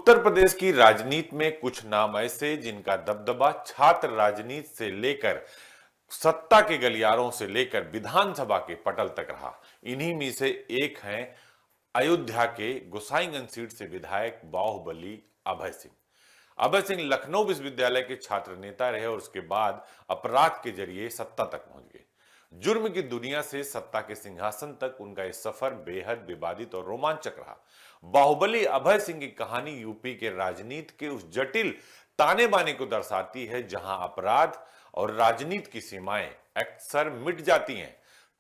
उत्तर प्रदेश की राजनीति में कुछ नाम ऐसे जिनका दबदबा छात्र राजनीति से लेकर सत्ता के गलियारों से लेकर विधानसभा के पटल तक रहा। इन्हीं में से एक हैं अयोध्या के गोसाईगंज सीट से विधायक बाहुबली अभय सिंह। अभय सिंह लखनऊ विश्वविद्यालय के छात्र नेता रहे और उसके बाद अपराध के जरिए सत्ता तक पहुंच गए। जुर्म की दुनिया से सत्ता के सिंहासन तक उनका यह सफर बेहद विवादित और रोमांचक रहा। बाहुबली अभय सिंह की कहानी यूपी के राजनीति के उस जटिल ताने बाने को दर्शाती है जहां अपराध और राजनीति की सीमाएं अक्सर मिट जाती हैं।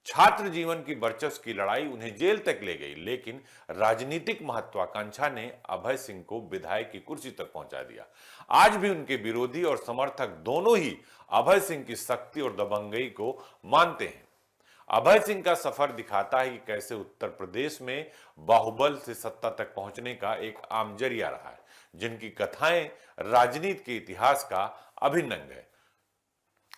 छात्र जीवन की वर्चस्व की लड़ाई उन्हें जेल तक ले गई, लेकिन राजनीतिक महत्वाकांक्षा ने अभय सिंह को विधायक की कुर्सी तक पहुंचा दिया। आज भी उनके विरोधी और समर्थक दोनों ही अभय सिंह की शक्ति और दबंगई को मानते हैं। अभय सिंह का सफर दिखाता है कि कैसे उत्तर प्रदेश में बाहुबल से सत्ता तक पहुंचने का एक आम जरिया रहा है, जिनकी कथाएं राजनीति के इतिहास का अभिन्न अंग है।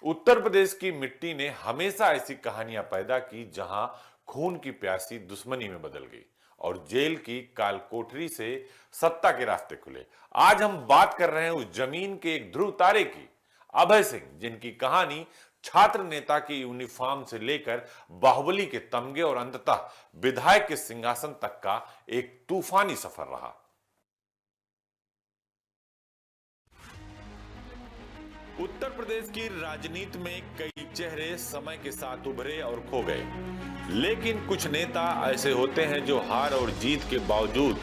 उत्तर प्रदेश की मिट्टी ने हमेशा ऐसी कहानियां पैदा की जहां खून की प्यासी दुश्मनी में बदल गई और जेल की काल कोठरी से सत्ता के रास्ते खुले। आज हम बात कर रहे हैं उस जमीन के एक ध्रुव तारे की, अभय सिंह, जिनकी कहानी छात्र नेता की यूनिफॉर्म से लेकर बाहुबली के तमगे और अंततः विधायक के सिंहासन तक का एक तूफानी सफर रहा। उत्तर प्रदेश की राजनीति में कई चेहरे समय के साथ उभरे और खो गए, लेकिन कुछ नेता ऐसे होते हैं जो हार और जीत के बावजूद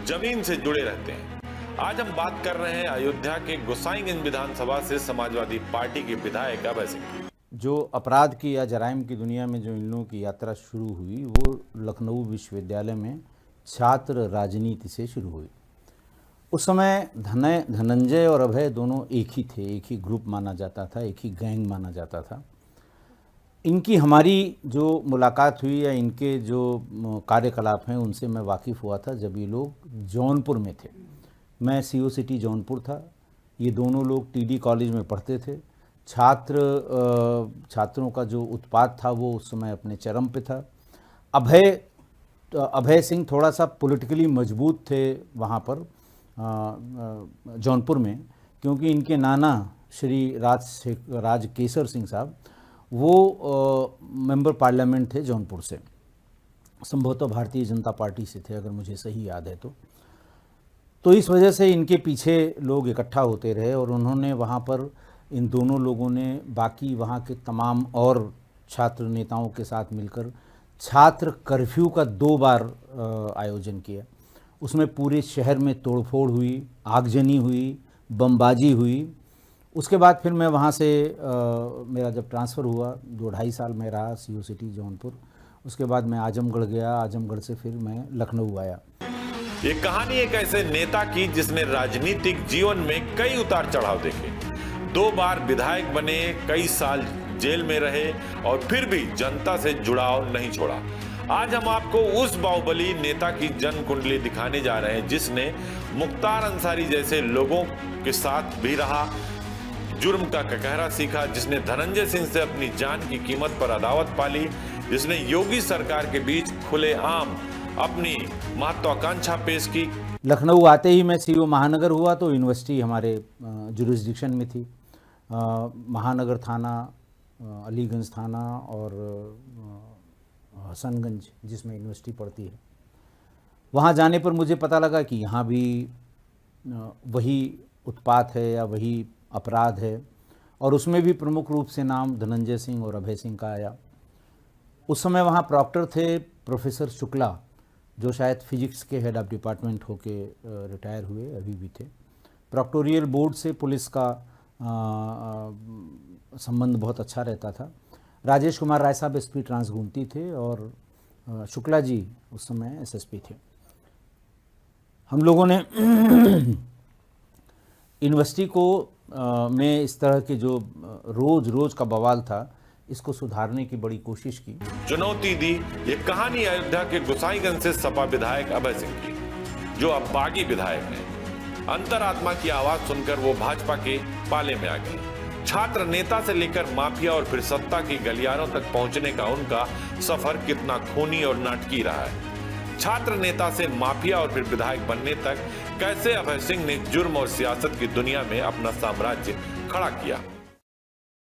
जमीन से जुड़े रहते हैं। आज हम बात कर रहे हैं अयोध्या के गोसाईगंज विधानसभा से समाजवादी पार्टी के विधायक अभय सिंह की। जो अपराध की या जराइम की दुनिया में जो इन लोगों की यात्रा शुरू हुई वो लखनऊ विश्वविद्यालय में छात्र राजनीति से शुरू हुई। उस समय धनंजय और अभय दोनों एक ही थे, एक ही ग्रुप माना जाता था, एक ही गैंग माना जाता था। इनकी हमारी जो मुलाकात हुई या इनके जो कार्यकलाप हैं उनसे मैं वाकिफ़ हुआ था जब ये लोग जौनपुर में थे। मैं सीओ सिटी जौनपुर था, ये दोनों लोग टीडी कॉलेज में पढ़ते थे। छात्रों का जो उत्पात था वो उस समय अपने चरम पे था। अभय सिंह थोड़ा सा पॉलिटिकली मजबूत थे वहाँ पर जौनपुर में, क्योंकि इनके नाना श्री राज केसर सिंह साहब वो मेंबर पार्लियामेंट थे जौनपुर से, संभवतः भारतीय जनता पार्टी से थे अगर मुझे सही याद है तो इस वजह से इनके पीछे लोग इकट्ठा होते रहे और उन्होंने वहाँ पर इन दोनों लोगों ने बाकी वहाँ के तमाम और छात्र नेताओं के साथ मिलकर छात्र कर्फ्यू का 2 बार आयोजन किया। उसमें पूरे शहर में तोड़फोड़ हुई, आगजनी हुई, बमबाजी हुई। उसके बाद फिर मैं वहाँ से मेरा जब ट्रांसफ़र हुआ 2-2.5 साल में रहा सीओ सिटी जौनपुर। उसके बाद मैं आजमगढ़ गया, आजमगढ़ से फिर मैं लखनऊ आया। ये कहानी एक ऐसे नेता की जिसने राजनीतिक जीवन में कई उतार चढ़ाव देखे, 2 बार विधायक बने, कई साल जेल में रहे और फिर भी जनता से जुड़ाव नहीं छोड़ा। आज हम आपको उस बाहुबली नेता की जन्म कुंडली दिखाने जा रहे हैं जिसने मुख्तार अंसारी जैसे लोगों के साथ भी रहा, जुर्म का ककहरा सीखा, जिसने धनंजय सिंह से अपनी जान की कीमत पर अदावत पाली, जिसने योगी सरकार के बीच खुलेआम अपनी महत्वाकांक्षा पेश की। लखनऊ आते ही मैं सीओ महानगर हुआ तो यूनिवर्सिटी हमारे जुरिस्डिक्शन में थी। महानगर थाना, अलीगंज थाना और हसनगंज जिसमें यूनिवर्सिटी पड़ती है, वहाँ जाने पर मुझे पता लगा कि यहाँ भी वही उत्पात है या वही अपराध है और उसमें भी प्रमुख रूप से नाम धनंजय सिंह और अभय सिंह का आया। उस समय वहाँ प्रॉक्टर थे प्रोफेसर शुक्ला, जो शायद फिजिक्स के हेड ऑफ डिपार्टमेंट होके रिटायर हुए, अभी भी थे। प्रॉक्टोरियल बोर्ड से पुलिस का संबंध बहुत अच्छा रहता था। राजेश कुमार राय साहब एसपी ट्रांसगुमती थे और शुक्ला जी उस समय एसएसपी थे। हम लोगों ने यूनिवर्सिटी को में इस तरह के जो रोज का बवाल था इसको सुधारने की बड़ी कोशिश की, चुनौती दी। ये कहानी अयोध्या के गोसाईगंज से सपा विधायक अभय सिंह की, जो अब बागी विधायक हैं। अंतरात्मा की आवाज सुनकर वो भाजपा के पाले में आ गए। छात्र नेता से लेकर माफिया और फिर सत्ता की गलियारों तक पहुंचने का उनका सफर कितना खूनी और नाटकीय रहा है। छात्र नेता से माफिया और फिर विधायक बनने तक कैसे अभय सिंह ने जुर्म और सियासत की दुनिया में अपना साम्राज्य खड़ा किया।